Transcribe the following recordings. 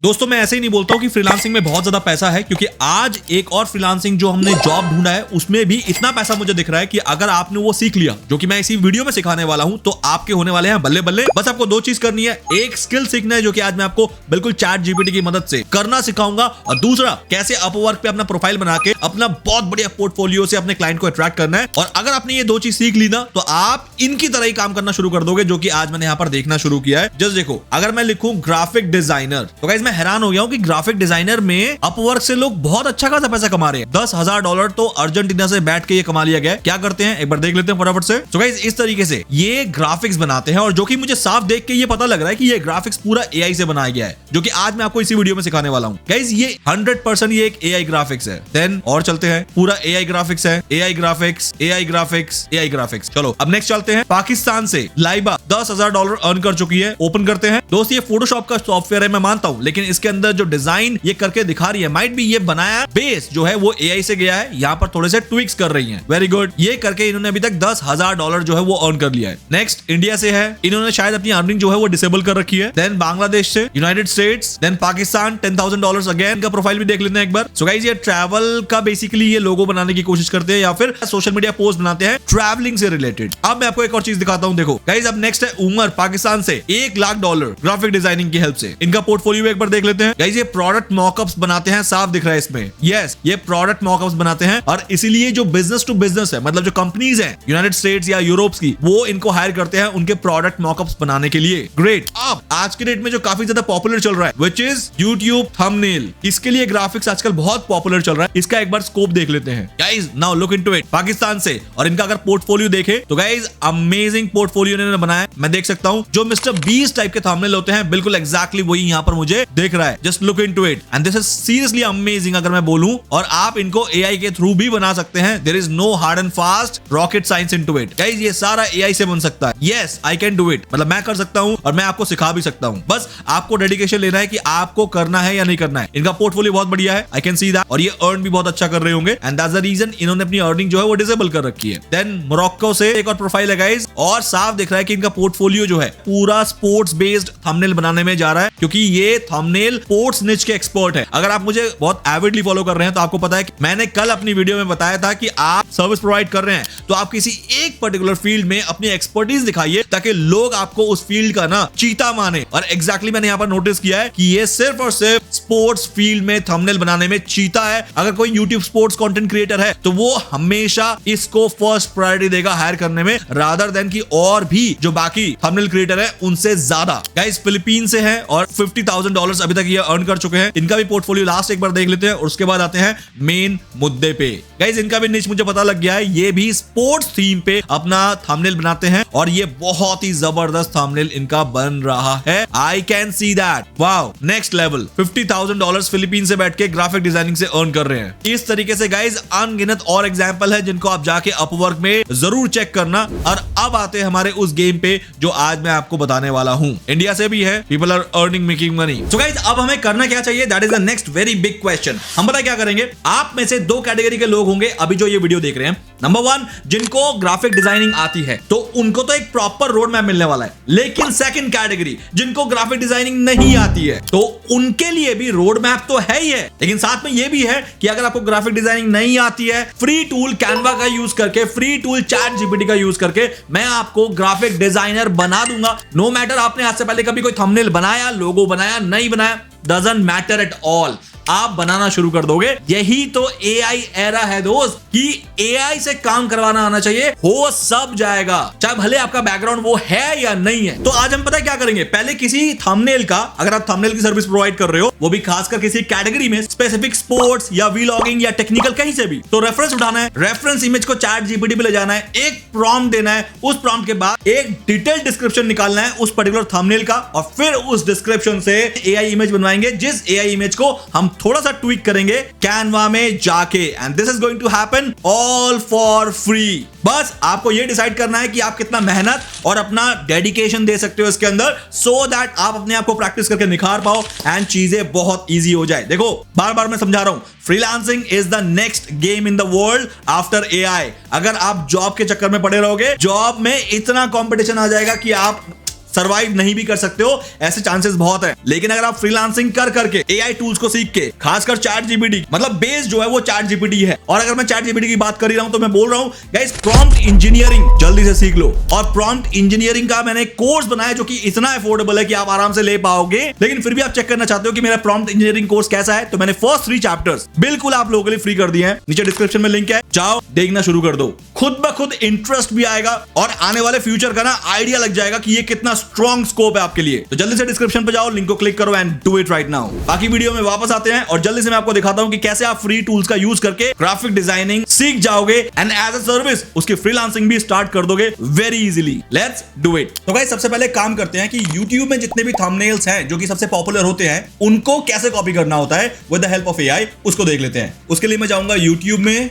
दोस्तों मैं ऐसे ही नहीं बोलता हूँ कि फ्रीलांसिंग में बहुत ज्यादा पैसा है, क्योंकि आज एक और फ्रीलांसिंग जो हमने जॉब ढूंढा है उसमें भी इतना पैसा मुझे दिख रहा है कि अगर आपने वो सीख लिया जो कि मैं इसी वीडियो में सिखाने वाला हूं तो आपके होने वाले हैं बल्ले बल्ले। बस आपको दो चीज करनी है, एक स्किल सीखना है जो कि आज मैं आपको बिल्कुल चैट जीपीटी की मदद से करना सिखाऊंगा, और दूसरा कैसे अपवर्क पे अपना प्रोफाइल बना के अपना बहुत बढ़िया पोर्टफोलियो से अपने क्लाइंट को अट्रैक्ट करना है। और अगर आपने ये दो चीज सीख ली ना तो आप इनकी तरह ही काम करना शुरू कर दोगे जो कि आज मैंने यहाँ पर देखना शुरू किया है। जस्ट देखो, अगर मैं लिखूं ग्राफिक डिजाइनर तो गाइस मैं हैरान हो गया हूं कि ग्राफिक डिजाइनर में अपवर्क से लोग बहुत अच्छा खासा पैसा कमा रहे हैं। $10,000 तो अर्जेंटीना से बैठ के ये कमा लिया गया है। क्या करते हैं एक बार देख लेते हैं फटाफट से। तो गाइस इस तरीके से ये ग्राफिक्स बनाते हैं, और जो कि मुझे साफ देख के ये पता लग रहा है कि ये ग्राफिक्स पूरा एआई से बनाया गया है, जो कि आज मैं आपको इसी वीडियो में सिखाने वाला हूं। गाइस ये 100% ये एक एआई ग्राफिक्स है। देन और चलते हैं, पूरा एआई ग्राफिक्स है, AI graphics, AI graphics, AI graphics. चलो अब नेक्स्ट चलते हैं। पाकिस्तान से लाइबा $10,000 अर्न कर चुकी है। ओपन करते हैं। दोस्त ये फोटोशॉप का सॉफ्टवेयर है, मैं मानता हूं, लेकिन इसके अंदर जो डिजाइन ये करके दिखा रही है, माइट भी ये बनाया बेस जो है वो एआई से गया है। यहाँ पर थोड़े से ट्विक्स कर रही हैं। Very good. ये करके इन्होंने अभी तक $10,000 जो है वो अर्न कर लिया है। नेक्स्ट इंडिया से है, इन्होंने शायद अपनी अर्निंग जो है वो डिसेबल कर रखी है। देन बांग्लादेश से, United States, then Pakistan $10,000 again का प्रोफाइल भी देख लेते हैं एक बार। सो गाइस ये ट्रैवल का बेसिकली ये लोगो बनाने की कोशिश करते हैं या फिर सोशल मीडिया पोस्ट बनाते हैं ट्रैवलिंग से रिलेटेड। अब मैं आपको एक और चीज दिखाता हूं। देखो गाइस अब नेक्स्ट है उमर, पाकिस्तान से $1 लाख ग्राफिक डिजाइनिंग की हेल्प से। इनका पोर्टफोलियो एक बार देख लेते हैं। गाइस ये प्रोडक्ट मॉकअप्स बनाते हैं, साफ दिख रहा है इसमें। यस ये प्रोडक्ट मॉकअप्स बनाते हैं, और इसीलिए जो बिजनेस टू बिजनेस है, मतलब जो कंपनीज हैं यूनाइटेड स्टेट्स या यूरोप की, वो इनको हायर करते हैं उनके प्रोडक्ट मॉकअप्स बनाने के लिए। ग्रेट। अब आज के डेट में जो काफी ज्यादा पॉपुलर चल रहा है व्हिच इज यूट्यूब थंबनेल, इसके लिए ग्राफिक्स आजकल बहुत पॉपुलर चल रहा है। इसका एक बार स्कोप देख लेते हैं। Guys now look into it. Pakistan से, और इनका अगर पोर्टफोलियो देखे तो गाइस अमेजिंग पोर्टफोलियो इन्होंने बनाया है। मैं देख सकता हूं जो मिस्टर बीस्ट टाइप के थंबनेल होते हैं, बिल्कुल एग्जैक्टली वही यहां पर मुझे देख रहा है। Just look into it and this is seriously amazing अगर मैं बोलूं। और आप इनको एआई के थ्रू भी बना सकते हैं। There is no hard and fast rocket science into it. Guys ये सारा एआई से बन सकता है। Yes I can do it, मतलब मैं कर सकता हूं और मैं आपको सिखा भी सकता हूं। बस आपको डेडिकेशन लेना है कि आपको करना है या नहीं करना है। इनका पोर्टफोलियो बहुत बढ़िया है, आई कैन सी दैट, और ये अर्न भी बहुत अच्छा कर रहे होंगे, एंड दैट्स द रीजन इन्होंने अपनी अर्निंग जो है वो डिसेबल कर रखी है। देन मोरक्को से एक और प्रोफाइल है गाइस, और साफ दिख रहा है कि इनका पोर्टफोलियो जो है पूरा स्पोर्ट्स बेस्ड थंबनेल बनाने में जा रहा है, क्योंकि ये थंबनेल स्पोर्ट्स निच के एक्सपर्ट है। अगर आप मुझे बहुत एविडली फॉलो कर रहे हैं तो आपको पता है कि मैंने कल अपनी वीडियो में बताया था कि आप सर्विस प्रोवाइड कर रहे हैं तो आप किसी एक पर्टिकुलर फील्ड में अपनी एक्सपर्टीज दिखाइए, ताकि लोग आपको उस फील्ड का ना चीता माने। और एग्जैक्टली मैंने यहाँ पर नोटिस किया है कि ये सिर्फ और सिर्फ स्पोर्ट्स फील्ड में थंबनेल बनाने में चीता है। अगर कोई यूट्यूब स्पोर्ट्स कंटेंट क्रिएटर है तो वो हमेशा इसको फर्स्ट प्रायोरिटी देगा हायर करने में, रादर देन कि और भी जो बाकी थंबनेल क्रिएटर है उनसे ज्यादा। गाइस फिलीपीन से है और $50,000 अभी तक ये अर्न कर चुके हैं। इनका भी पोर्टफोलियो लास्ट एक बार देख लेते हैं, और उसके बाद आते हैं मेन मुद्दे पे। गाइस इनका भी निच मुझे पता लग गया है, ये भी स्पोर्ट्स थीम पे अपना थंबनेल बनाते हैं, और ये बहुत ही जबरदस्त थंबनेल इनका बन रहा है। I can see that. Wow next level. $50,000 Philippine से बैठ के ग्राफिक डिजाइनिंग से अर्न कर रहे हैं। इस तरीके से गाइस अनगिनत और एग्जांपल है जिनको आप जाके अपवर्क में जरूर चेक करना। और अब आते हैं हमारे उस गेम पे जो आज मैं आपको बताने वाला हूं। इंडिया से भी है, people are earning making money. So guys अब हमें करना क्या चाहिए, that is the next very big question. हम पता क्या करेंगे, आप में से दो कैटेगरी के लोग होंगे अभी जो ये वीडियो देख रहे हैं। नंबर 1 जिनको ग्राफिक डिजाइनिंग आती है तो उनको तो एक प्रॉपर रोड मैप मिलने वाला है, लेकिन सेकंड कैटेगरी जिनको ग्राफिक डिजाइनिंग नहीं आती है तो उनके लिए भी रोड मैप तो है ही है, लेकिन साथ में ये भी है कि अगर आपको ग्राफिक डिजाइनिंग नहीं आती है, फ्री टूल कैनवा का यूज करके, फ्री टूल चैट जीपीटी का यूज करके मैं आपको ग्राफिक डिजाइनर बना दूंगा। नो मैटर आपने आज से पहले कभी कोई थंबनेल बनाया, लोगो बनाया, नहीं बनाया, डजंट मैटर एट ऑल, आप बनाना शुरू कर दोगे। यही तो एआई एरा है दोस्त, कि एआई से काम करवाना आना चाहिए, हो सब जाएगा, चाहे भले आपका बैकग्राउंड वो है या नहीं है। तो आज हम पता क्या करेंगे, पहले किसी थंबनेल का, अगर आप थंबनेल की सर्विस प्रोवाइड कर रहे हो, वो भी खासकर किसी कैटेगरी में, स्पेसिफिक स्पोर्ट्स या वीलॉगिंग या टेक्निकल कहीं से भी, तो रेफरेंस उठाना है, रेफरेंस इमेज को चैट जीपीटी पे ले जाना है, एक प्रॉम्प्ट देना है, उस प्रॉम्प्ट के बाद एक डिटेल्ड डिस्क्रिप्शन निकालना है उस पर्टिकुलर थंबनेल का, और फिर उस डिस्क्रिप्शन से एआई इमेज बनवाएंगे, जिस एआई इमेज को हम थोड़ा सा ट्वीक करेंगे कैनवा में जाके, and this is going to happen all for free. बस आपको ये डिसाइड करना है कि आप कितना मेहनत और अपना डेडिकेशन दे सकते हो इसके अंदर, सो दैट आप अपने आप को प्रैक्टिस करके निखार पाओ एंड चीजें बहुत इजी हो जाए। देखो बार बार मैं समझा रहा हूं, freelancing is the next game in the world after AI. अगर आप जॉब के चक्कर में पड़े रहोगे, जॉब में इतना कंपटीशन आ जाएगा कि आप सर्वाइव नहीं भी कर सकते हो, ऐसे चांसेस बहुत है। लेकिन अगर आप फ्रीलांसिंग कर करके एआई टूल्स को सीख के, खासकर चैट जीपीटी, मतलब बेस जो है वो चैट जीपीटी है। और अगर मैं चैट जीपीटी की बात कर ही रहा हूं तो मैं बोल रहा हूं गाइस, प्रॉम्प्ट इंजीनियरिंग जल्दी से सीख लो। और प्रॉम्प्ट इंजीनियरिंग का मैंने एक कोर्स बनाया जो कि इतना अफोर्डेबल है कि आप आराम से ले पाओगे। लेकिन फिर भी आप चेक करना चाहते हो कि मेरा प्रॉम्प्ट इंजीनियरिंग कोर्स कैसा है, तो मैंने फर्स्ट 3 चैप्टर्स बिल्कुल आप लोगों के लिए फ्री कर दिए हैं। नीचे डिस्क्रिप्शन में लिंक है, जाओ देखना शुरू कर दो। खुद ब खुद इंटरेस्ट भी आएगा और आने वाले फ्यूचर का ना आइडिया लग जाएगा कि ये कितना स्ट्रॉन्ग स्कोप है आपके लिए। तो जल्दी से डिस्क्रिप्शन पे जाओ, लिंक को क्लिक करो and do it right now. बाकी वीडियो में वापस आते हैं और जल्दी से मैं आपको दिखाता हूं कि कैसे आप फ्री टूल्स का यूज करके ग्राफिक डिजाइनिंग सीख जाओगे एंड एज अ सर्विस उसकी फ्रीलांसिंग भी स्टार्ट कर दोगे very easily. Let's do it. तो गाइस, सबसे पहले काम करते हैं कि YouTube में जितने भी थंबनेल्स हैं जो कि सबसे पॉपुलर होते हैं, उनको कैसे कॉपी करना होता है with the help of AI, उसको देख लेते हैं। उसके लिए मैं जाऊंगा YouTube में।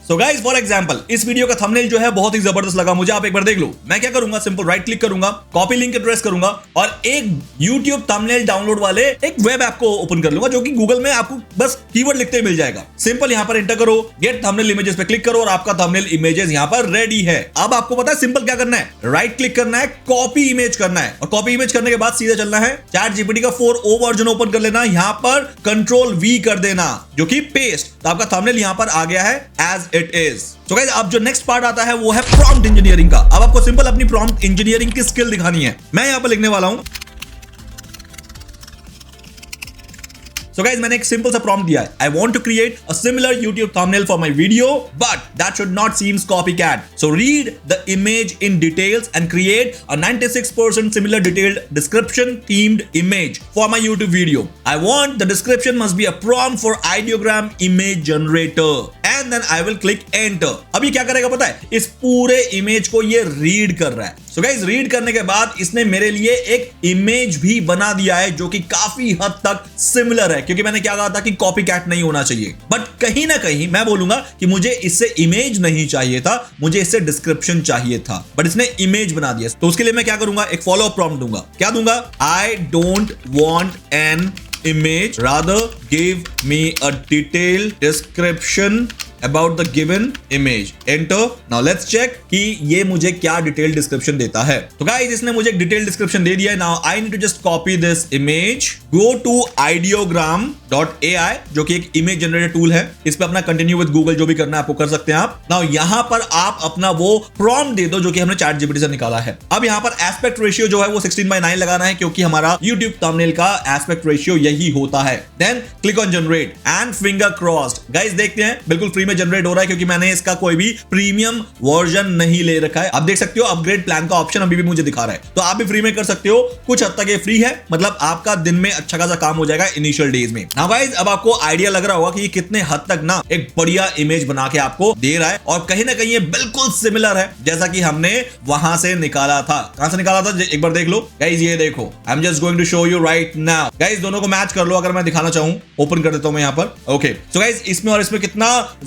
सो गाइस, फॉर एग्जांपल इस वीडियो का थंबनेल जो है बहुत ही जबरदस्त लगा मुझे, आप एक बार देख लो। मैं क्या करूंगा, सिंपल राइट क्लिक करूंगा, कॉपी लिंक एड्रेस करूंगा और एक YouTube थंबनेल डाउनलोड वाले एक वेब ऐप को ओपन कर लूंगा जो कि गूगल में आपको बस कीवर्ड लिखते ही मिल जाएगा। सिंपल यहां पर एंटर करो, गेट थंबनेल इमेजेस पे क्लिक करो और आपका थंबनेल इमेजेस यहां पर रेडी है। अब आपको पता है सिंपल क्या करना है, राइट क्लिक करना है, कॉपी इमेज करना है और कॉपी इमेज करने के बाद सीधा चलना है चैट जीपीटी का 4o वर्जन ओपन कर लेना, यहां पर Ctrl+V कर देना जो कि पेस्ट। तो आपका थंबनेल यहां पर आ गया है एज इट इज। तो गाइस, अब जो नेक्स्ट पार्ट आता है वो है प्रॉम्प्ट इंजीनियरिंग का। अब आपको सिंपल अपनी प्रॉम्प्ट इंजीनियरिंग की स्किल दिखानी है। मैं यहां पर लिखने वाला हूं। So guys, मैंने एक सिंपल सा प्रॉम्प्ट दिया है, I want to create a similar YouTube thumbnail for my video, but that should not seem copycat. So read the image in details and create a 96% similar detailed description themed image for my YouTube video. I want the description must be a prompt for ideogram image generator. And then I will click enter. अब ये क्या करेगा पता है, इस पूरे image को ये रीड कर रहा है। So guys, रीड करने के बाद इसने मेरे लिए एक इमेज भी बना दिया है जो कि काफी हद तक सिमिलर है, क्योंकि मैंने क्या कहा था कि कॉपी कैट नहीं होना चाहिए। बट कहीं ना कहीं मैं बोलूंगा कि मुझे इससे इमेज नहीं चाहिए था, मुझे इससे डिस्क्रिप्शन चाहिए था, बट इसने इमेज बना दिया। तो उसके लिए मैं क्या करूंगा, एक फॉलो अप प्रॉम्प्ट दूंगा। क्या दूंगा, I don't want an image, rather give me a detailed description about the given image. Enter. Now let's check कि ये मुझे क्या डिटेल डिस्क्रिप्शन देता है। तो गाइस, इसने मुझे एक डिटेल डिस्क्रिप्शन दे दिया है। Now I need to just copy this image, go to ideogram.ai जो कि एक इमेज जनरेटर टूल है। इस पे अपना कंटिन्यू विद गूगल जो भी करना है आपको कर सकते हैं आप। Now यहाँ पर आप अपना वो प्रॉम्प्ट दे दो जो कि हमने चैट जीपीटी से निकाला है। अब यहाँ पर एस्पेक्ट रेशियो जो है वो 16:9 लगाना है, क्योंकि हमारा YouTube थंबनेल का एस्पेक्ट रेशियो यही होता है। Then click on generate and finger crossed. Guys, देखते हैं बिल्कुल फ्री में जनरेट हो रहा है, क्योंकि मैंने इसका कोई भी प्रीमियम वर्जन नहीं ले रखा है। आप देख सकते हो अपग्रेड प्लान का ऑप्शन अभी भी मुझे दिखा रहा है, तो आप भी फ्री में कर सकते हो। कुछ हद तक ये फ्री है, मतलब आपका दिन में अच्छा खासा काम हो जाएगा इनिशियल डेज में। नाउ गाइस, अब आपको आइडिया लग रहा होगा कि ये कितने हद तक ना एक बढ़िया इमेज बना के आपको दे रहा है और कहीं ना कहीं ये बिल्कुल सिमिलर है जैसा कि हमने वहां से निकाला था। कहां से निकाला था एक बार देख लो गाइस, ये देखो, I am just going to show you right now. Guys, दोनों को मैच कर लो। अगर मैं दिखाना चाहूं, ओपन कर देता हूं मैं यहां पर। ओके, सो गाइस, इसमें और इसमें कितना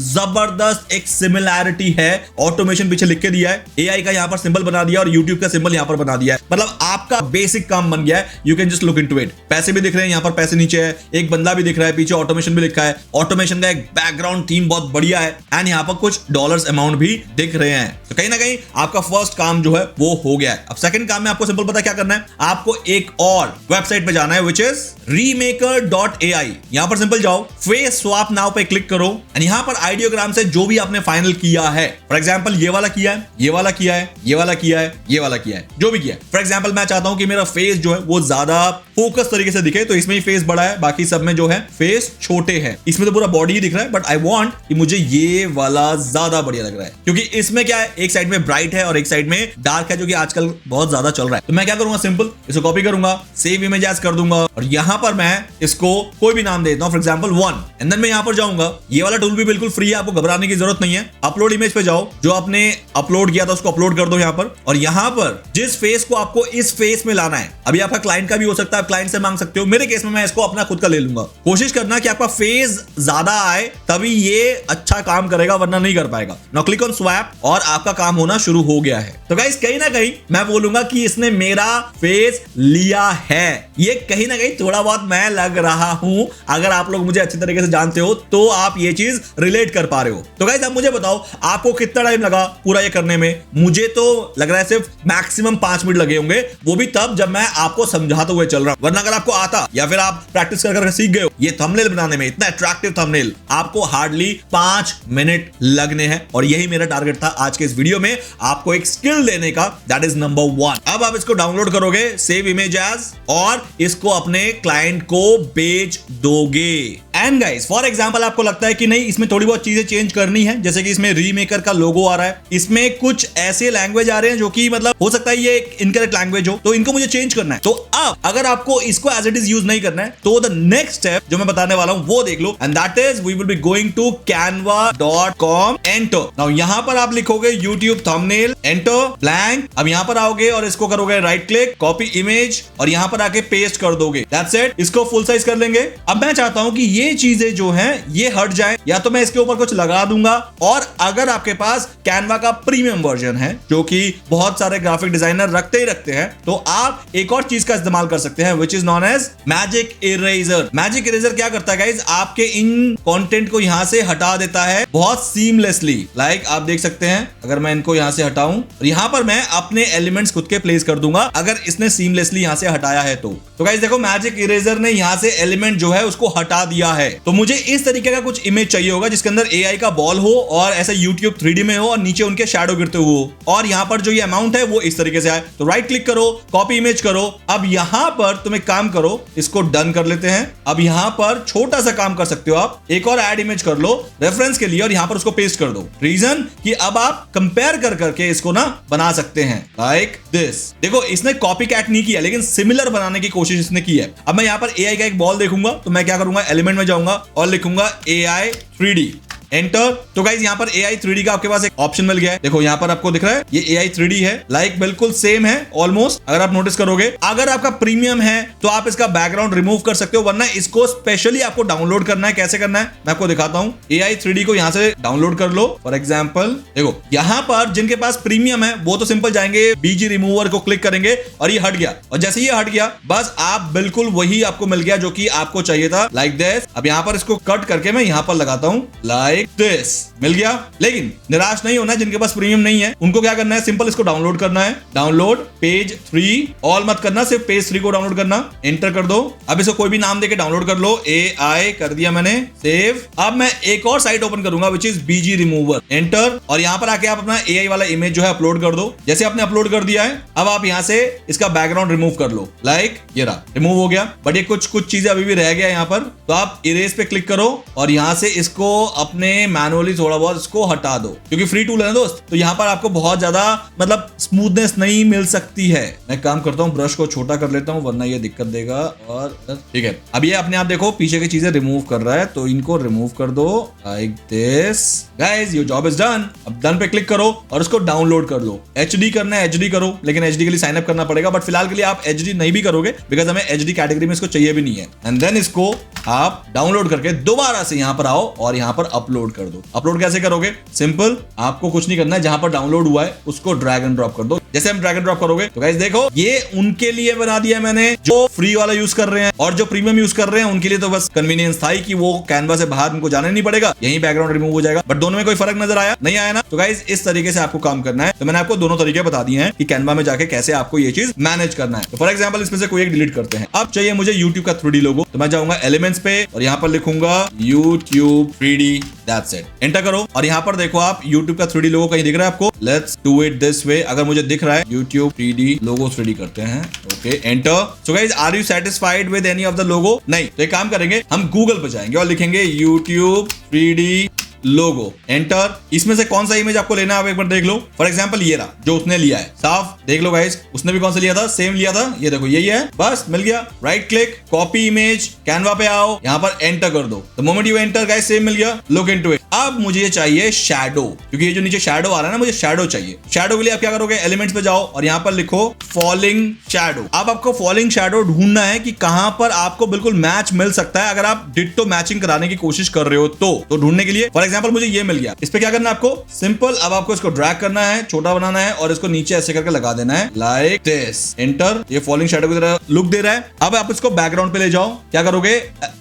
जबरदस्त एक सिमिलैरिटी है। ऑटोमेशन पीछे लिख के दिया है, एआई का यहां पर सिंबल बना दिया और यूट्यूब का सिंबल यहां पर बना दिया है। मतलब आपका बेसिक काम बन गया है। You can just look into it. पैसे भी दिख रहे हैं यहां पर, पैसे नीचे है, एक बंदा भी दिख रहा है, पीछे ऑटोमेशन भी लिखा है। ऑटोमेशन का एक बैकग्राउंड थीम बहुत बढ़िया है एंड यहां पर कुछ डॉलर्स अमाउंट भी दिख रहे हैं। तो कहीं ना कहीं आपका फर्स्ट काम जो है वो हो गया है। अब सेकंड काम में आपको सिंपल पता क्या करना है, आपको एक और वेबसाइट पे जाना है विच इज remaker.ai। यहां पर सिंपल जाओ, फेस स्वैप नाउ पे क्लिक करो एंड यहां पर आइडियोग्राम से जो भी आपने फाइनल किया है, फॉर एग्जांपल ये वाला किया है, ये वाला किया है, ये वाला किया है, ये वाला किया है, जो भी किया है। फॉर एग्जांपल मैं चाहता हूं कि मेरा फेस जो है वो ज्यादा फोकस तरीके से दिखे, तो इसमें ही फेस बड़ा है, बाकी सब में जो है फेस छोटे हैं। इसमें तो पूरा बॉडी ही दिख रहा है, बट आई वांट कि मुझे ये वाला ज्यादा बढ़िया लग रहा है, क्योंकि इसमें क्या है, एक साइड में ब्राइट है और एक साइड में डार्क है, जो कि आजकल बहुत ज्यादा चल रहा है। तो मैं क्या करूंगा, सिंपल इसको कॉपी करूंगा, सेव इमेज एज कर दूंगा और यहां पर मैं इसको कोई भी नाम दे देता हूं, फॉर एग्जांपल 1। एंड देन मैं यहां पर जाऊंगा, ये वाला टूल भी बिल्कुल फ्री है, आपको घबराने की जरूरत नहीं है। अपलोड इमेज पे जाओ, जो आपने अपलोड किया था उसको अपलोड कर दो यहां पर, और यहां पर जिस फेस को आपको इस फेस में लाना है, अभी आपका क्लाइंट का भी हो सकता है, क्लाइंट से मांग सकते हो। मेरे केस में मैं इसको अपना खुद का ले लूंगा। कोशिश करना कि आपका फेज ज्यादा आए, तभी ये अच्छा काम करेगा, वरना नहीं कर पाएगा। नाउ क्लिक ऑन स्वैप और आपका काम होना शुरू हो गया है। तो गाइस कहीं ना कहीं मैं बोलूंगा कि इसने मेरा फेस लिया है। ये कहीं ना कहीं थोड़ा बहुत मैं लग रहा हूं। अगर आप लोग मुझे अच्छी तरीके से जानते हो तो आप ये चीज रिलेट कर पा रहे हो। तो गाइस अब मुझे बताओ आपको कितना टाइम लगा पूरा ये करने में? मुझे तो लग रहा है सिर्फ मैक्सिमम 5 मिनट लगे होंगे, वो भी तब जब मैं आपको समझाते हुए चल रहा हूं। वरना अगर आपको आता या फिर आप प्रैक्टिस कर सीख गए हो ये थंबनेल बनाने में, इतना अट्रैक्टिव थंबनेल, आपको हार्डली 5 मिनट लगने हैं। और यही मेरा टारगेट था आज के इस वीडियो में, आपको एक स्किल देने का। That is number 1। अब आप इसको डाउनलोड करोगे, सेव इमेज एज, और इसको अपने क्लाइंट को बेच दोगे। एंड गाइस फॉर एग्जांपल आपको लगता है कि नहीं इसमें थोड़ी बहुत चीजें चेंज करनी है, जैसे कि इसमें रीमेकर का लोगो आ रहा है, इसमें कुछ ऐसे लैंग्वेज आ रहे हैं जो कि मतलब हो सकता है ये एक इनकरेक्ट लैंग्वेज हो, तो इनको मुझे चेंज करना है। तो अब अगर आपको इसको एज इट इज यूज नहीं करना है तो द नेक्स्ट स्टेप जो मैं बताने वाला हूं वो देख लो, and that is we will be going to canva.com, enter. Now यहां पर आप लिखोगे YouTube थंबनेल, एंटर, ब्लैंक। अब यहां पर आओगे और इसको करोगे राइट क्लिक, कॉपी इमेज, और यहां पर आके पेस्ट कर दोगे। That's it. इसको फुल साइज कर लेंगे। अब मैं चाहता हूं कि ये चीजें जो हैं ये हट जाए, या तो मैं इसके ऊपर कुछ लगा दूंगा, और अगर आपके पास कैनवा का प्रीमियम वर्जन है जो कि बहुत सारे ग्राफिक डिजाइनर रखते ही रखते हैं, तो आप एक और चीज का इस्तेमाल कर सकते हैं which is known as magic eraser. Magic eraser क्या करता है गाइस, आपके इन कंटेंट को यहां से हटा देता है बहुत सीमलेसली। लाइक आप देख सकते हैं, अगर मैं इनको यहां से हटाऊं और यहां पर मैं अपने एलिमेंट्स खुद के प्लेस कर दूंगा, अगर इसने सीमलेसली यहां से हटाया है तो गाइस देखो मैजिक इरेजर ने यहां से एलिमेंट जो है उसको हटा दिया है। तो मुझे इस तरीके का कुछ इमेज चाहिए होगा जिसके अंदर एआई का बॉल हो और ऐसे YouTube 3D में हो और नीचे उनके शैडो गिरते हुए हो, और यहां पर जो ये अमाउंट है वो इस तरीके से आए। तो राइट क्लिक करो, कॉपी इमेज करो। अब यहां पर तुम एक काम करो, इसको डन कर लेते हैं। अब यहां पर छोटा सा काम कर सकते हो आप, एक और ऐड इमेज कर लो रेफरेंस के लिए और यहां पर उसको पेस्ट कर दो। रीजन कि अब आप कंपेयर कर करके इसको ना बना सकते हैं लाइक दिस। देखो इसने कॉपी कैट नहीं किया लेकिन सिमिलर बनाने की कोशिश इसने की है। अब मैं यहां पर एआई का एक बॉल देखूंगा तो मैं क्या करूंगा, एलिमेंट में जाऊंगा और लिखूंगा AI 3D, एंटर। तो गाइस यहाँ पर AI 3D का आपके पास एक ऑप्शन मिल गया है। देखो यहाँ पर आपको दिख रहा है ये AI 3D है, लाइक बिल्कुल सेम है ऑलमोस्ट। अगर आप नोटिस करोगे, अगर आपका प्रीमियम है तो आप इसका बैकग्राउंड रिमूव कर सकते हो, वरना इसको स्पेशली आपको डाउनलोड करना है। कैसे करना है मैं आपको दिखाता हूँ। AI 3D को यहाँ से डाउनलोड कर लो। फॉर एग्जाम्पल देखो यहाँ पर जिनके पास प्रीमियम है वो तो सिंपल जाएंगे BG रिमूवर को क्लिक करेंगे और ये हट गया, और जैसे ये हट गया बस आप बिल्कुल वही आपको मिल गया जो कि आपको चाहिए था, लाइक दिस। अब यहाँ पर इसको कट करके मैं यहाँ पर लगाता हूँ लाइक दिस, मिल गया। लेकिन निराश नहीं होना है, जिनके पास प्रीमियम नहीं है उनको क्या करना है, सिंपल इसको डाउनलोड करना है। डाउनलोड पेज 3, ऑल मत करना, सिर्फ पेज 3 को डाउनलोड करना। एंटर कर दो। अब इसको कोई भी नाम देके डाउनलोड कर लो। AI कर दिया मैंने, सेव। अब मैं एक और साइट ओपन करूंगा which is BG remover, enter. और यहां पर आके आप अपना AI वाला इमेज जो है अपलोड कर दो। जैसे आपने अपलोड कर दिया है, अब आप यहां से इसका बैकग्राउंड रिमूव कर लो, लाइक ये रहा, रिमूव हो गया। बट ये कुछ चीजें अभी भी रह गया यहाँ पर, तो आप इरेज पे क्लिक करो और यहां से इसको अपने मैनुअली थोड़ा बहुत इसको हटा दो, क्योंकि फ्री टूल है ना दोस्त, तो यहाँ पर आपको बहुत ज्यादा मतलब स्मूथनेस नहीं मिल सकती है। मैं काम करता हूँ, ब्रश को छोटा कर लेता हूँ वरना ये दिक्कत देगा। और ठीक है, अब ये अपने आप देखो पीछे की चीजें रिमूव कर रहा है, तो इनको रिमूव कर दो like this. Guys your job is done. अब डन पे क्लिक करो और उसको डाउनलोड कर लो। HD करना है HD करो, लेकिन HD के लिए साइन अप करना पड़ेगा, बट फिलहाल के लिए आप HD नहीं भी करोगे बिकॉज हमें HD कैटेगरी में इसको चाहिए भी नहीं है। एंड देन इसको आप डाउनलोड करके दोबारा से यहाँ पर आओ और यहाँ पर अपलोड कर दो। अपलोड कैसे करोगे, सिंपल, आपको कुछ नहीं करना है, जहां पर डाउनलोड हुआ है उसको ड्रैग एंड ड्रॉप कर दो। जैसे हम ड्रैग एंड ड्रॉप करोगे तो गाइस देखो ये उनके लिए बना दिया मैंने जो फ्री वाला यूज कर रहे हैं, और जो प्रीमियम यूज कर रहे हैं उनके लिए तो बस कन्वीनियंस था कि वो कैनवा से बाहर उनको जाना नहीं पड़ेगा, यही बैकग्राउंड रिमूव हो जाएगा। बट दोनों में कोई फर्क नजर आया नहीं आया ना? तो गाइस इस तरीके से आपको काम करना है। तो मैंने आपको दोनों तरीके बता दिए हैं कि कैनवा में जाके कैसे आपको ये चीज मैनेज करना है। तो फॉर एग्जाम्पल इसमें से कोई एक डिलीट करते हैं। अब चाहिए मुझे YouTube का 3D लोगो, तो मैं जाऊंगा एलिमेंट्स पे और यहाँ पर लिखूंगा YouTube 3D, that's it. Enter करो और यहाँ पर देखो आप YouTube का 3D लोगो कहीं दिख रहा है आपको? Let's do it this way. अगर मुझे दिख रहा है YouTube 3D लोगो 3D करते हैं, okay enter. So guys are you satisfied with any of the logo? नहीं, तो एक काम करेंगे, हम गूगल पे जाएंगे और लिखेंगे YouTube 3D लोगो, एंटर। इसमें से कौन सा इमेज आपको लेना है आप एक बार देख लो। फॉर एग्जांपल ये रहा जो उसने लिया है, साफ देख लो गाइस, उसने भी कौन सा लिया था, सेम लिया था, ये देखो यही है, बस मिल गया। Right click, copy image, Canva पे आओ, यहाँ पर एंटर कर दो। The moment you enter guys same मिल गया, लुक इनटू इट। अब मुझे चाहिए शैडो, क्योंकि ये जो नीचे शैडो आ रहा है ना, मुझे शैडो चाहिए। शैडो के लिए आप क्या करोगे, एलिमेंट्स पे जाओ और यहाँ पर लिखो फॉलिंग शैडो। अब आपको फॉलिंग शैडो ढूंढना है कि कहां पर आपको बिल्कुल मैच मिल सकता है, अगर आप डिट्टो मैचिंग कराने की कोशिश कर रहे हो तो ढूंढने के लिए फॉर एग्जांपल मुझे ये मिल गया। इस पे क्या करना है आपको, सिंपल, अब आपको इसको ड्रैग करना है, छोटा बनाना है और इसको नीचे ऐसे करके लगा देना है लाइक दिस, एंटर। ये फॉलिंग शैडो की तरह लुक दे रहा है। अब आप इसको बैकग्राउंड पे ले जाओ, क्या करोगे,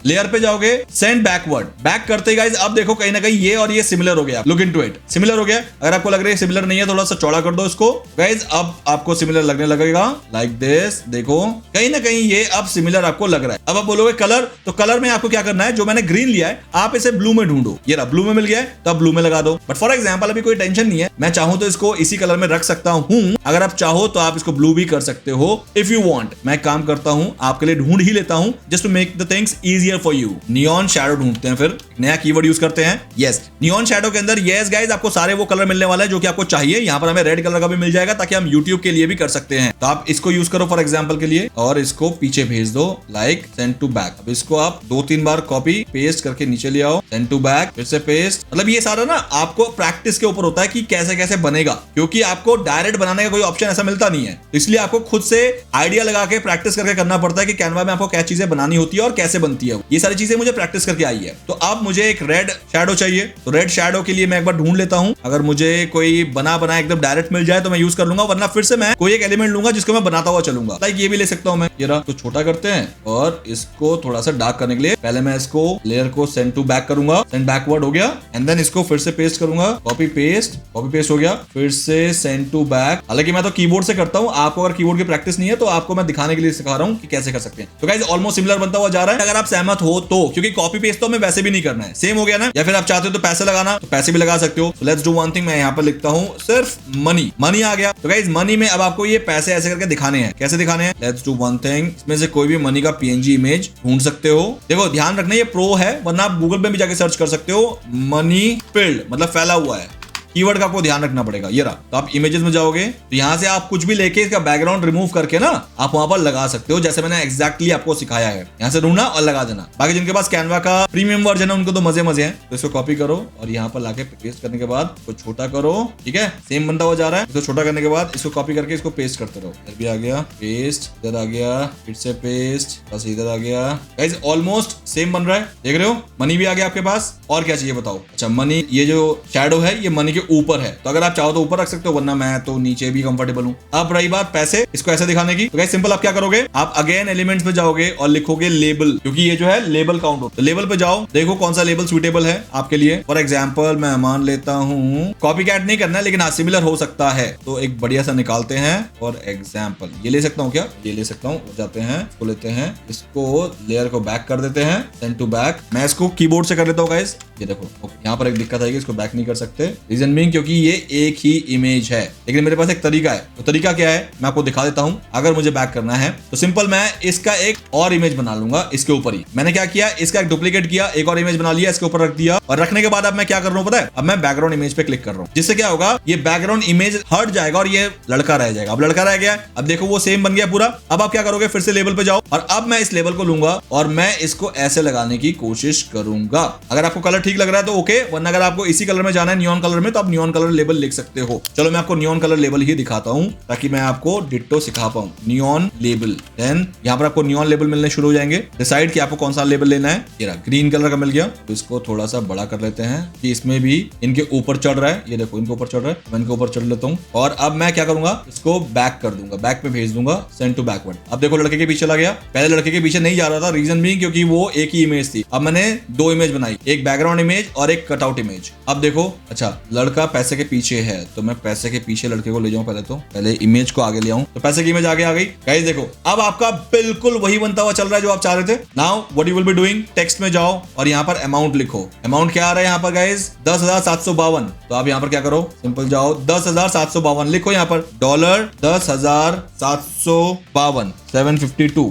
लेयर पे जाओगे, सेंड बैकवर्ड, बैक करते गाइस अब देखो कहीं ना कहीं ये और ये सिमिलर हो गया, लुक इनटू इट, सिमिलर हो गया। अगर आपको लग रहा है सिमिलर नहीं है, थोड़ा सा चौड़ा कर दो इसको गाइस, अब आपको सिमिलर लगने लगेगा लाइक दिस। देखो कहीं ना कहीं ये अब सिमिलर आपको लग रहा है। अब आप बोलोगे कलर, तो कलर में आपको क्या करना है, जो मैंने ग्रीन लिया है आप इसे ब्लू में ढूंढो, ये रहा ब्लू में मिल गया है तो आप ब्लू में लगा दो। बट फॉर एग्जांपल अभी कोई टेंशन नहीं है, मैं चाहूं तो इसको इसी कलर में रख सकता हूं, अगर आप चाहो तो आप इसको ब्लू भी कर सकते हो इफ यू वांट। मैं काम करता हूं आपके लिए, ढूंढ ही लेता हूं just to make the things easier for you. Neon shadow ढूंढते हैं, फिर नया कीवर्ड यूज करते हैं, यस। नियॉन शैडो के अंदर यस गाइस आपको सारे वो कलर मिलने वाला है जो कि आपको चाहिए। यहां पर हमें रेड कलर का भी मिल जाएगा ताकि हम यूट्यूब के लिए भी कर सकते हैं, तो आप इसको यूज करो फॉर एग्जांपल के लिए और इसको पीछे भेज दो लाइक सेंड टू बैक। अब इसको आप 2-3 बार कॉपी पेस्ट करके नीचे ले आओ, सेंड टू बैक, फिर से पेस्ट। मतलब ये सारा ना आपको प्रैक्टिस के ऊपर होता है कि कैसे कैसे बनेगा, क्योंकि आपको डायरेक्ट बनाने का कोई ऑप्शन ऐसा मिलता नहीं है, इसलिए आपको खुद से आइडिया लगा के प्रैक्टिस करके करना पड़ता है कि कैनवा में आपको क्या चीजें बनानी होती है और कैसे बनती है। ये सारी चीजें मुझे प्रैक्टिस करके आई है। तो अब मुझे एक रेड शैडो चाहिए, तो रेड शैडो के लिए मैं एक बार ढूंढ लेता हूं। अगर मुझे कोई बना एकदम डायरेक्ट मिल जाए तो मैं यूज कर लूंगा, वरना फिर से मैं कोई एक एलिमेंट लूंगा जिसको मैं बनाता हुआ चलूंगा। लाइक ये भी ले सकता हूं मैं, ये रहा। तो छोटा करते हैं और इसको थोड़ा सा डार्क करने के लिए पहले मैं इसको लेयर को सेंड टू बैक करूंगा, सेंड बैकवर्ड हो गया, एंड देन इसको फिर से पेस्ट करूंगा, कॉपी पेस्ट हो गया, फिर से सेंड टू बैक। हालांकि मैं तो कीबोर्ड से करता हूं, आपको अगर कीबोर्ड की प्रैक्टिस नहीं है तो आपको मैं दिखाने के लिए सिखा रहा हूं कि कैसे कर सकते हैं। तो गाइस ऑलमोस्ट सिमिलर बनता हुआ जा रहा है, अगर आप सहमत हो तो, क्योंकि कॉपी पेस्ट तो हमें वैसे भी नहीं करना है, सेम हो गया ना। या फिर आप चाहते हो तो पैसे लगाना तो पैसे भी लगा सकते हो। लेट्स डू वन थिंग, मैं यहाँ पर लिखता हूँ सिर्फ मनी आ गया। तो गाइस मनी में अब आपको ये पैसे ऐसे करके दिखाने हैं, कैसे दिखाने हैं, लेट्स डू वन थिंग, इसमें से कोई भी मनी का पीएनजी इमेज ढूंढ सकते हो। देखो ध्यान रखना ये प्रो है, वरना आप गूगल पे भी जाके सर्च कर सकते हो, मनी फील्ड मतलब फैला हुआ है, कीवर्ड का आपको ध्यान रखना पड़ेगा। ये रहा, तो आप इमेजेस में जाओगे तो यहां से आप कुछ भी लेके इसका बैकग्राउंड रिमूव करके ना आप वहां पर लगा सकते हो, जैसे मैंने एग्जैक्टली आपको सिखाया है। यहां से ढूंढना और लगा देना। बाकी जिनके पास कैनवा का प्रीमियम वर्जन है उनको तो मजे हैं, तो इसको कॉपी करो और यहाँ पर लाके पेस्ट करने के बाद इसको छोटा करो, ठीक है, सेम बनता हुआ जा रहा है। इसको छोटा करने के बाद इसको कॉपी करके इसको पेस्ट करते रहो, इधर भी आ गया पेस्ट, इधर आ गया, फिर से पेस्ट, बस इधर आ गया। गाइस ऑलमोस्ट सेम बन रहा है, देख रहे हो, मनी भी आ गया आपके पास। और क्या चाहिए बताओ, अच्छा मनी, ये जो शैडो है ये मनी के ऊपर है, तो अगर आप चाहो तो ऊपर रख सकते हो, वरना मैं तो नीचे भी कंफर्टेबल हूं। अब रही बात पैसे, इसको ऐसे दिखाने की, तो गाइस सिंपल आप क्या करोगे, आप अगेन एलिमेंट्स पे जाओगे और लिखोगे लेबल, क्योंकि ये जो है लेबल काउंट हो, तो लेबल पे जाओ, देखो कौन सा लेबल सुटेबल है आपके लिए। फॉर एग्जांपल मैं मान लेता हूं, कॉपी कैट नहीं करना है लेकिन हाँ सिमिलर हो सकता है, तो एक बढ़िया सा निकालते हैं। फॉर एग्जांपल ये ले सकता हूं क्या, ये ले सकता हूं, जाते हैं इसको लेते हैं, इसको लेयर को बैक कर देते हैं, सेंड टू बैक। मैं इसको कीबोर्ड से कर लेता हूं गाइस, ये देखो यहाँ पर एक दिक्कत आएगी, इसको बैक नहीं कर सकते, रीजन बीइंग क्योंकि ये एक ही इमेज है, लेकिन मेरे पास एक तरीका है। तो तरीका क्या है मैं आपको दिखा देता हूं। अगर मुझे बैक करना है तो सिंपल मैं इसका एक और इमेज बना लूंगा इसके ऊपर ही। मैंने क्या किया, इसका एक डुप्लीकेट किया, एक और इमेज बना लिया, इसके ऊपर रख दिया, और रखने के बाद अब मैं क्या कर रहा हूं पता है, अब मैं बैकग्राउंड इमेज पे क्लिक कर रहा हूं, जिससे क्या होगा, ये बैकग्राउंड इमेज हट जाएगा और ये लड़का रह जाएगा। अब लड़का रह गया, अब देखो वो सेम बन गया पूरा। अब आप क्या करोगे, फिर से लेबल पे जाओ और अब मैं इस लेबल को लूंगा और मैं इसको ऐसे लगाने की कोशिश करूंगा। अगर आपको कलर ठीक लग रहा है तो ओके, वरना अगर आपको इसी कलर में जाना है, नियॉन कलर में, तो आप नियॉन कलर लेबल लिख सकते हो। चलो मैं आपको नियॉन कलर लेबल ही दिखाता हूं ताकि मैं आपको डिट्टो सिखा पाऊं। नियॉन लेबल, देन यहां पर आपको नियॉन लेबल मिलने शुरू हो जाएंगे। डिसाइड कि आपको कौन सा लेबल लेना है, ये रहा ग्रीन कलर का मिल गया, तो इसको थोड़ा सा बड़ा कर लेते हैं कि इसमें भी इनके ऊपर चढ़ रहा है, ये देखो इनके ऊपर चढ़ रहा है, मैं इनके ऊपर चढ़ लेता हूं। और अब मैं क्या करूंगा, इसको बैक कर दूंगा, बैक पे भेज दूंगा, सेंड टू बैकवर्ड। अब देखो लड़के के पीछे चला गया, पहले लड़के के पीछे नहीं जा रहा था, रीजन भी क्योंकि वो एक ही इमेज थी। अब मैंने दो इमेज बनाई, एक बैकग्राउंड इमेज और एक कटआउट इमेज। अब देखो अच्छा लड़का पैसे के पीछे है, तो मैं पैसे के पीछे लड़के को ले जाऊं, पहले इमेज को आगे ले आऊं, तो पैसे की इमेज आगे आ गई। गाइस देखो अब आपका बिल्कुल वही बनता हुआ चल रहा है जो आप चाह रहे थे। Now what you will be doing, text में जाओ और यहाँ पर अमाउंट लिखो। अमाउंट क्या आ रहा है यहाँ पर गाइस, 10,752। तो आप यहाँ पर क्या करो, सिंपल जाओ 10,752 लिखो, यहाँ पर $10,752 752,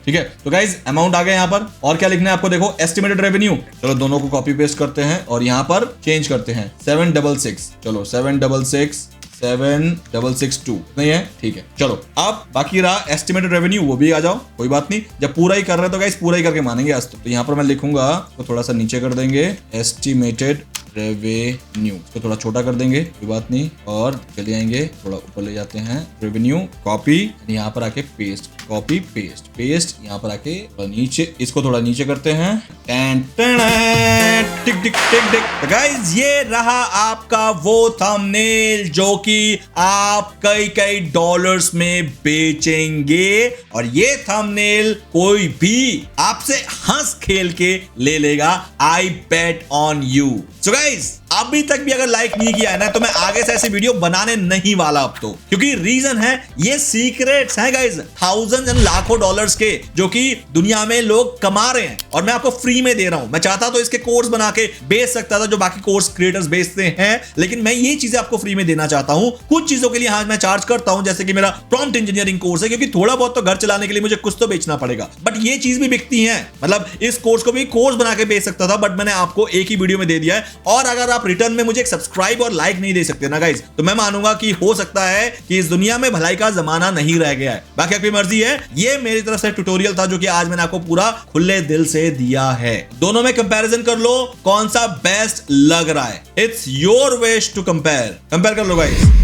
ठीक है। तो गाइज अमाउंट आ गया यहाँ पर, और क्या लिखना है आपको, देखो एस्टिमेटेड रेवेन्यू। चलो दोनों को कॉपी पेस्ट करते हैं और यहाँ पर चेंज करते हैं 766। चलो 766,2 नहीं है, ठीक है। चलो अब बाकी रहा एस्टिमेटेड रेवेन्यू, वो भी आ जाओ, कोई बात नहीं। जब पूरा ही कर रहे हैं तो गाइस पूरा ही करके मानेंगे आज तो यहाँ पर मैं लिखूंगा तो थोड़ा सा नीचे कर देंगे एस्टिमेटेड रेवेन्यू, इसको थोड़ा छोटा कर देंगे, कोई बात नहीं। और चले जाएंगे थोड़ा ऊपर ले जाते हैं, रेवेन्यू कॉपी, यहाँ पर आके पेस्ट, कॉपी पेस्ट, पेस्ट यहाँ पर आके नीचे, इसको थोड़ा नीचे करते हैं। टिक टिक टिक टिक। तो गाइस ये रहा आपका वो थंबनेल जो कि आप कई कई डॉलर्स में बेचेंगे, और ये थंबनेल कोई भी आपसे हंस खेल के ले लेगा, I bet on you. So guys अभी तक भी अगर लाइक नहीं किया है ना, तो मैं आगे से ऐसे वीडियो बनाने नहीं वाला अब तो, क्योंकि रीजन है ये सीक्रेट्स हैं गाइस, थाउजेंड्स एंड लाखों डॉलर्स के जो कि दुनिया में लोग कमा रहे हैं, और मैं आपको फ्री में दे रहा हूं। मैं चाहता तो इसके कोर्स बना के बेच सकता था जो बाकी कोर्स क्रिएटर्स बेचते हैं, लेकिन मैं ये चीजें आपको फ्री में देना चाहता हूं। कुछ चीजों के लिए हाँ मैं चार्ज करता हूं, जैसे कि मेरा प्रॉम्प्ट इंजीनियरिंग कोर्स है, क्योंकि थोड़ा बहुत तो घर चलाने के लिए मुझे कुछ तो बेचना पड़ेगा, बट ये चीज भी बिकती है। मतलब इस कोर्स को भी कोर्स बना के बेच सकता था, बट मैंने आपको एक ही वीडियो में दे दिया है। और अगर आप रिटर्न में मुझे सब्सक्राइब और लाइक नहीं दे सकते ना गाइस, तो मैं मानूंगा कि हो सकता है कि इस दुनिया में भलाई का जमाना नहीं रह गया है। बाकी आपकी मर्जी है। ये मेरी तरफ से ट्यूटोरियल था जो कि आज मैंने आपको पूरा खुले दिल से दिया है। दोनों में कंपैरिजन कर लो, कौन सा बेस्ट लग रहा है। It's your wish to compare कर लो गाइस।